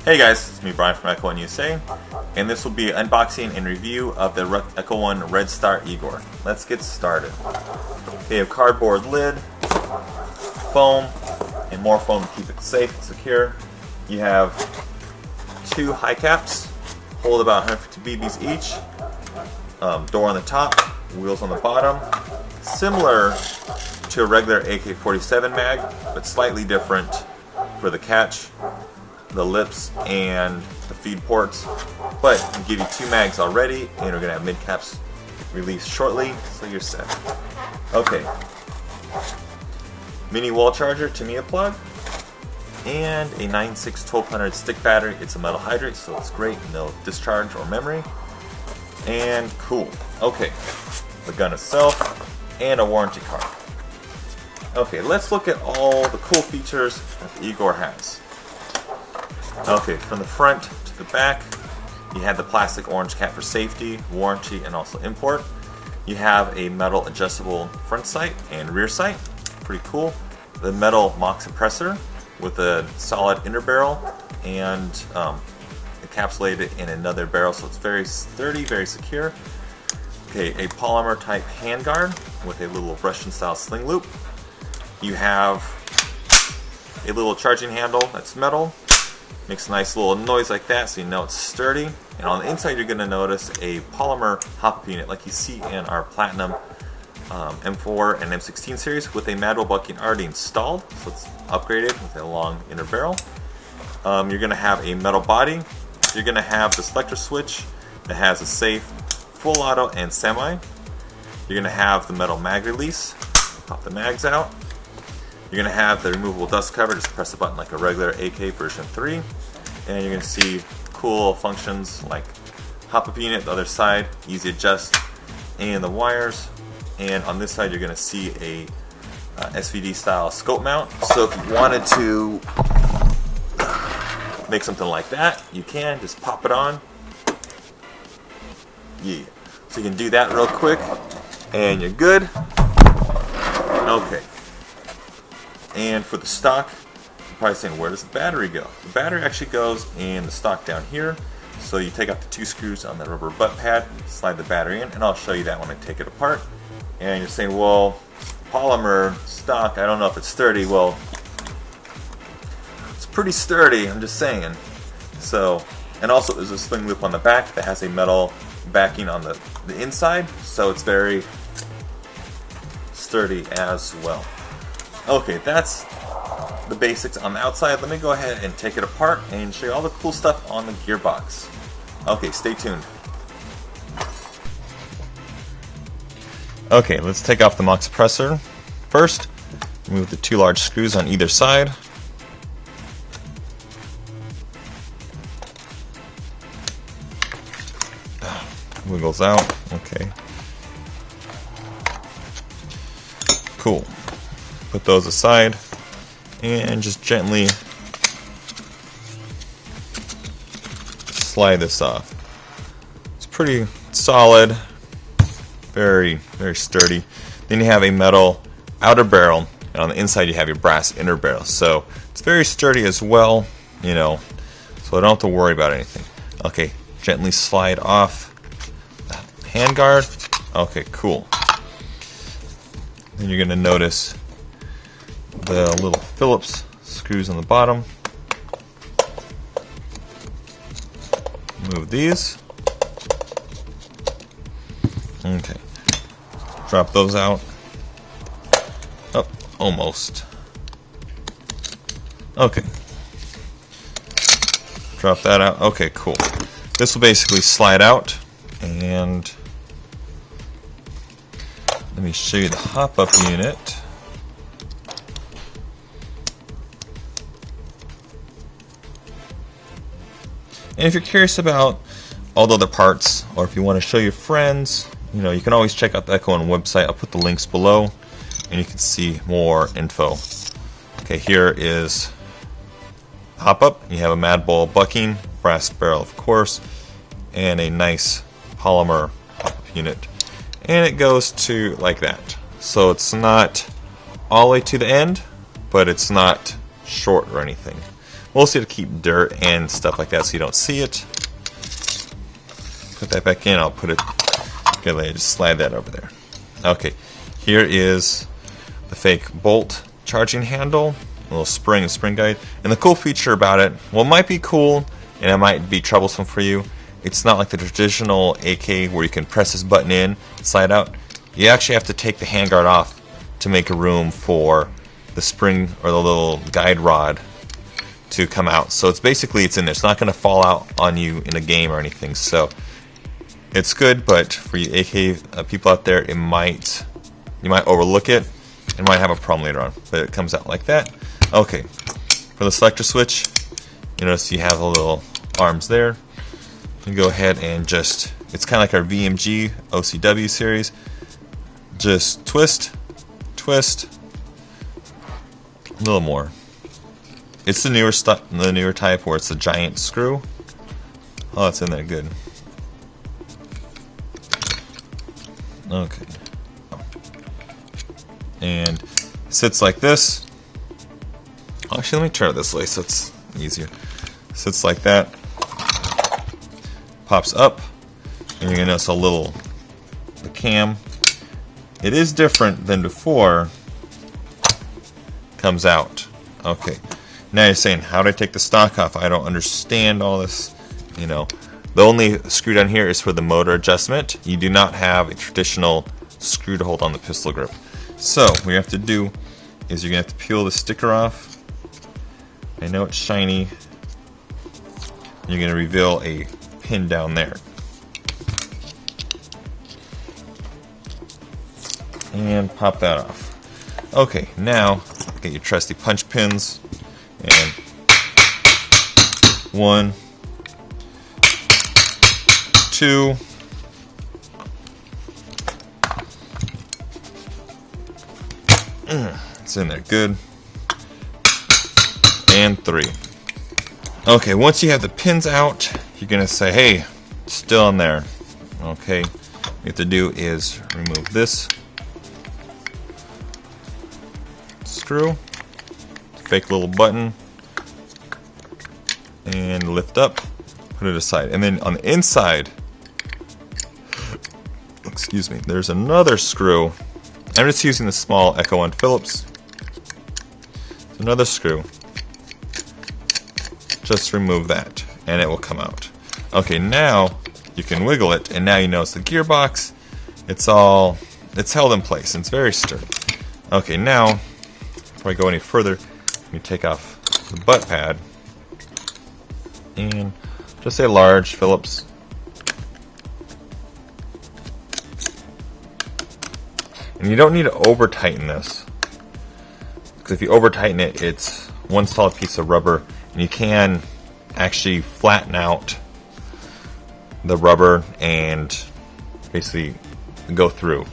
Hey guys, it's me Brian from Echo1 USA, and this will be an unboxing and review of the Echo1 Red Star IGOR. Let's get started. They have cardboard lid, foam, and more foam to keep it safe and secure. You have two high caps, hold about 150 bb's each, door on the top, wheels on the bottom, similar to a regular AK-47 mag, but slightly different for the catch, the lips, and the feed ports. But we give you two mags already, and we're going to have mid caps released shortly, so you're set. Okay, mini wall charger, Tamiya plug, and a 9611200 stick battery. It's a metal hydrate, so it's great, no discharge or memory. And cool. Okay, the gun itself and a warranty card. Okay, let's look at all the cool features that the IGOR has. Okay, from the front to the back, you have the plastic orange cap for safety, warranty, and also import. You have a metal adjustable front sight and rear sight, pretty cool. The metal MOX suppressor with a solid inner barrel and encapsulated in another barrel, so it's very sturdy, very secure. Okay, a polymer type handguard with a little Russian style sling loop. You have a little charging handle that's metal. Makes a nice little noise like that, so you know it's sturdy. And on the inside, you're going to notice a polymer hop-up unit like you see in our Platinum M4 and M16 series with a manual bucking already installed, so it's upgraded with a long inner barrel. You're going to have a metal body. You're going to have the selector switch that has a safe, full auto, and semi. You're going to have the metal mag release. Pop the mags out. You're going to have the removable dust cover, just press the button like a regular AK version 3. And you're going to see cool functions like hop-up unit, the other side, easy adjust, and the wires. And on this side you're going to see a SVD style scope mount. So if you wanted to make something like that, you can just pop it on. Yeah. So you can do that real quick and you're good. Okay. And for the stock, you're probably saying, where does the battery go? The battery actually goes in the stock down here. So you take out the two screws on the rubber butt pad, slide the battery in, and I'll show you that when I take it apart. And you're saying, well, polymer stock, I don't know if it's sturdy. Well, it's pretty sturdy, I'm just saying. So, and also there's a sling loop on the back that has a metal backing on the inside, so it's very sturdy as well. Okay, that's the basics on the outside. Let me go ahead and take it apart and show you all the cool stuff on the gearbox. Okay, stay tuned. Okay, let's take off the MOX suppressor. First, remove the two large screws on either side. Wiggles out. Okay. Cool. Put those aside and just gently slide this off. It's pretty solid, very sturdy. Then you have a metal outer barrel, and on the inside you have your brass inner barrel. So it's very sturdy as well, you know, so I don't have to worry about anything. Okay, gently slide off the handguard. Okay, cool. Then you're going to notice the little Phillips screws on the bottom. Move these. Okay. Drop those out. Oh, almost. Okay. Drop that out. Okay, cool. This will basically slide out, and let me show you the hop-up unit. And if you're curious about all the other parts, or if you want to show your friends, you know, you can always check out the Echo1 website. I'll put the links below, and you can see more info. Okay, here is hop-up. You have a mad ball bucking, brass barrel of course, and a nice polymer hop-up unit. And it goes to like that. So it's not all the way to the end, but it's not short or anything. mostly to keep dirt and stuff like that so you don't see it. Put that back in. I'll put it. Okay, just slide that over there. Okay, here is the fake bolt charging handle, a little spring guide, and the cool feature about it, well, it might be cool and it might be troublesome for you. It's not like the traditional AK where you can press this button in, slide out. You actually have to take the handguard off to make a room for the spring or the little guide rod to come out. So it's basically it's in there. It's not going to fall out on you in a game or anything. So it's good, but for you AK people out there, you might overlook it and might have a problem later on. But it comes out like that. Okay, for the selector switch, you notice you have the little arms there. You go ahead and just, it's kind of like our VMG OCW series. Just twist, a little more. It's the newer type where it's a giant screw. Oh, it's in there, good. Okay. And it sits like this. Actually, let me turn it this way so it's easier. Sits like that. Pops up, and you're gonna notice the cam. It is different than before. Comes out. Okay. Now you're saying, how do I take the stock off? I don't understand all this. You know, the only screw down here is for the motor adjustment. You do not have a traditional screw to hold on the pistol grip. So what you have to do is you're gonna have to peel the sticker off. I know it's shiny. You're gonna reveal a pin down there. And pop that off. Okay, now get your trusty punch pins and 1, 2, it's in there, good, and 3. Okay, once you have the pins out, you're gonna say, hey, it's still in there. Okay, what you have to do is remove this screw, fake little button, and lift up, put it aside. And then on the inside, excuse me, there's another screw. I'm just using the small Echo1 Phillips. There's another screw. Just remove that, and it will come out. Okay, now you can wiggle it, and now you notice the gearbox. It's held in place, and it's very sturdy. Okay, now before I go any further, let me take off the butt pad and just a large Phillips. And you don't need to over tighten this, because if you over tighten it, it's one solid piece of rubber, and you can actually flatten out the rubber and basically go through.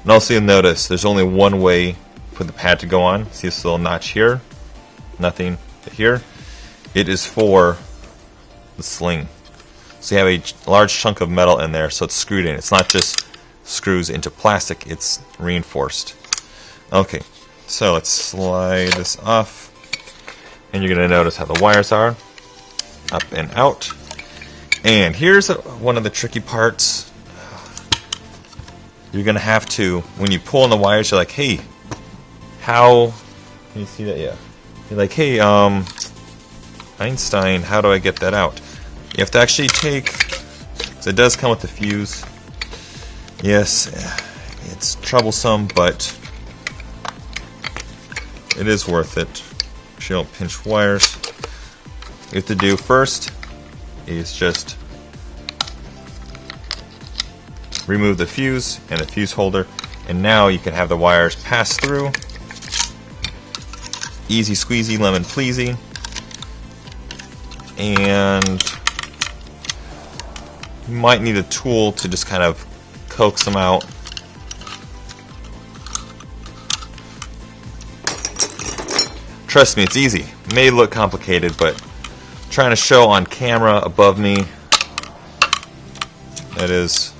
And also you'll notice there's only one way for the pad to go on. See this little notch here? Nothing but here. It is for the sling. So you have a large chunk of metal in there, so it's screwed in. It's not just screws into plastic, it's reinforced. Okay, so let's slide this off, and you're going to notice how the wires are up and out. And here's one of the tricky parts. You're going to have to, when you pull on the wires, you're like, hey, how, can you see that? Yeah. You're like, hey, Einstein, how do I get that out? You have to actually take, so it does come with the fuse. Yes, it's troublesome, but it is worth it. If you don't pinch wires. What you have to do first is just remove the fuse and the fuse holder, and now you can have the wires pass through. Easy squeezy, lemon pleasy. And you might need a tool to just kind of coax them out. Trust me, it's easy. It may look complicated, but trying to show on camera above me, that is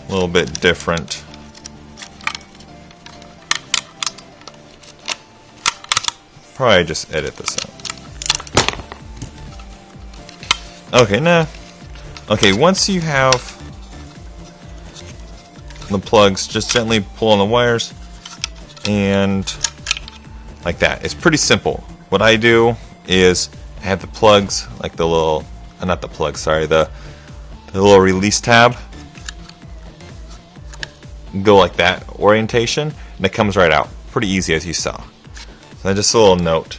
a little bit different. probably just edit this out. Okay, nah. Okay, once you have the plugs, just gently pull on the wires and like that. It's pretty simple. What I do is I have the plugs, like the little, not the plug, sorry, the little release tab. Go like that orientation, and it comes right out. Pretty easy, as you saw. So just a little note.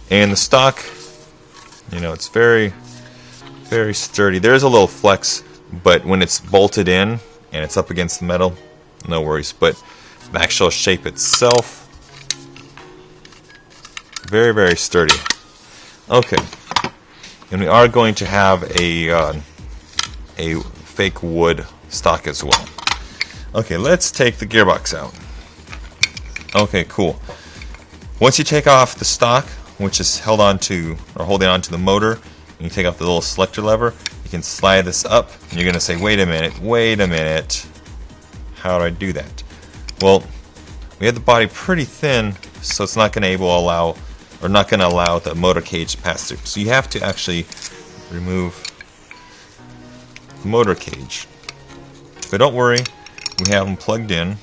And the stock, you know, it's very, very sturdy. There is a little flex, but when it's bolted in and it's up against the metal, no worries. But the actual shape itself, very, very sturdy. Okay, and we are going to have a fake wood stock as well. Okay, let's take the gearbox out. Okay, cool. Once you take off the stock, which is held onto or holding onto the motor, and you take off the little selector lever, you can slide this up, and you're going to say, wait a minute, how do I do that? Well, we have the body pretty thin, so it's not going to allow the motor cage to pass through. So you have to actually remove the motor cage. But don't worry, we have them plugged in,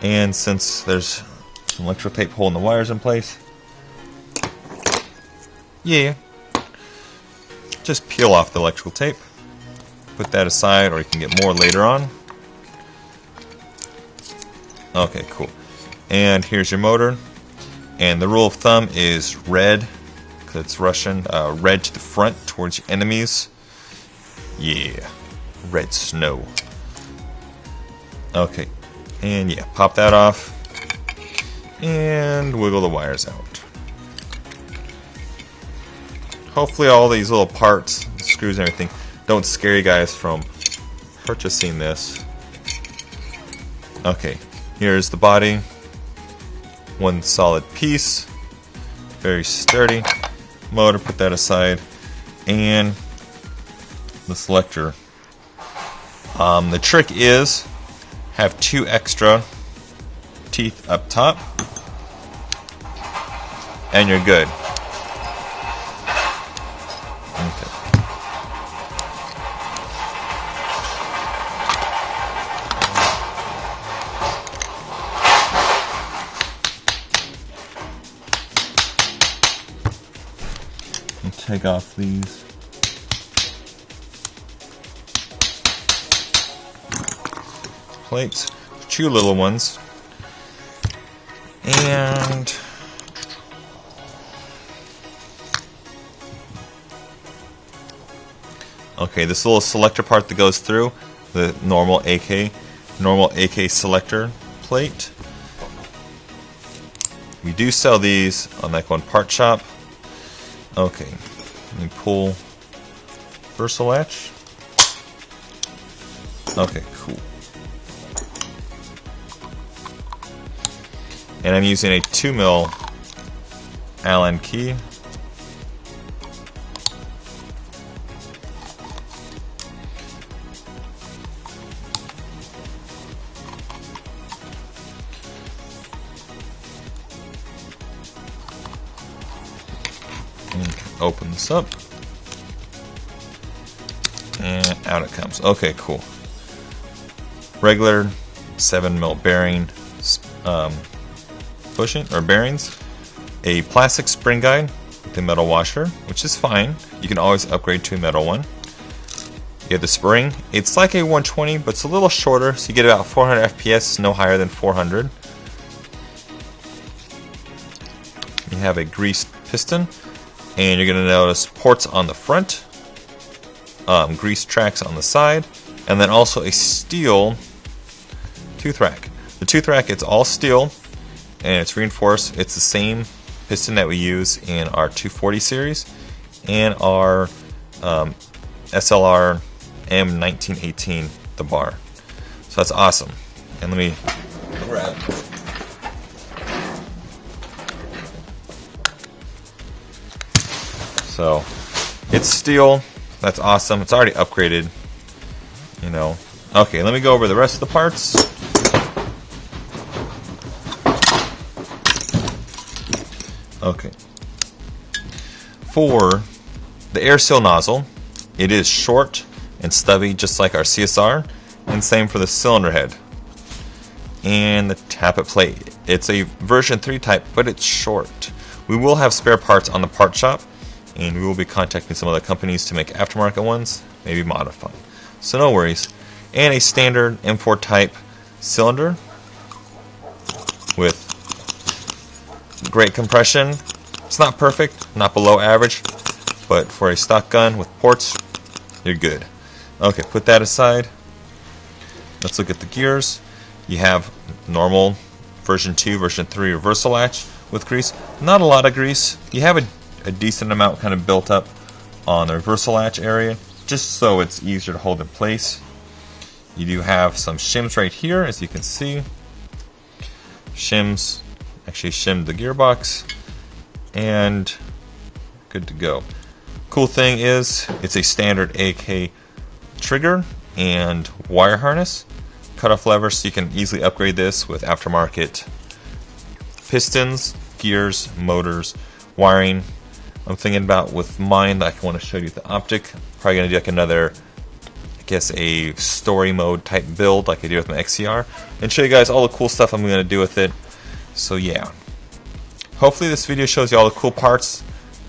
and since there's some electrical tape holding the wires in place, yeah, just peel off the electrical tape, put that aside, or you can get more later on. Okay, cool. And here's your motor, and the rule of thumb is red, because it's Russian, red to the front towards your enemies. Yeah, red snow. Okay, and yeah, pop that off and wiggle the wires out. Hopefully all these little parts, screws and everything, don't scare you guys from purchasing this. Okay, here's the body, one solid piece, very sturdy. Motor, put that aside, and the selector. The trick is have 2 extra teeth up top, and you're good. Okay. And take off these. Plates, 2 little ones, and okay, this little selector part that goes through the normal AK selector plate. We do sell these on like one part shop. Okay, let me pull Versa latch. Okay, cool. And I'm using a 2mm Allen key. And open this up. And out it comes. Okay, cool. Regular 7mm bearing bushing or bearings, a plastic spring guide with a metal washer, which is fine. You can always upgrade to a metal one. You have the spring. It's like a 120, but it's a little shorter, so you get about 400 FPS, no higher than 400. You have a greased piston, and you're going to notice ports on the front, grease tracks on the side, and then also a steel tooth rack. The tooth rack, it's all steel, and it's reinforced. It's the same piston that we use in our 240 series and our SLR M1918, the bar. So that's awesome. And let me grab. So it's steel. That's awesome. It's already upgraded, you know. Okay, let me go over the rest of the parts. Okay. For the air seal nozzle, it is short and stubby just like our CSR, and same for the cylinder head. And the tappet plate, it's a version 3 type, but it's short. We will have spare parts on the part shop, and we will be contacting some other companies to make aftermarket ones, maybe modified. So no worries. And a standard M4 type cylinder with great compression. It's not perfect, not below average, but for a stock gun with ports, you're good. Okay, put that aside. Let's look at the gears. You have normal version 2, version 3 reversal latch with grease. Not a lot of grease. You have a decent amount kind of built up on the reversal latch area, just so it's easier to hold in place. You do have some shims right here, as you can see. Shims actually shimmed the gearbox, and good to go. Cool thing is, it's a standard AK trigger and wire harness. Cutoff lever, so you can easily upgrade this with aftermarket pistons, gears, motors, wiring. I'm thinking about with mine, I want to show you the optic. Probably going to do like another, I guess, a story mode type build like I did with my XCR, and show you guys all the cool stuff I'm going to do with it. So yeah, hopefully this video shows you all the cool parts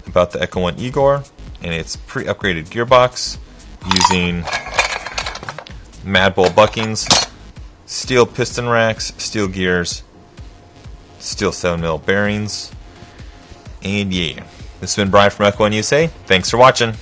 about the Echo1 IGOR and its pre-upgraded gearbox using Mad Bull buckings, steel piston racks, steel gears, steel 7mm bearings, and yeah. This has been Brian from Echo1 USA. Thanks for watching.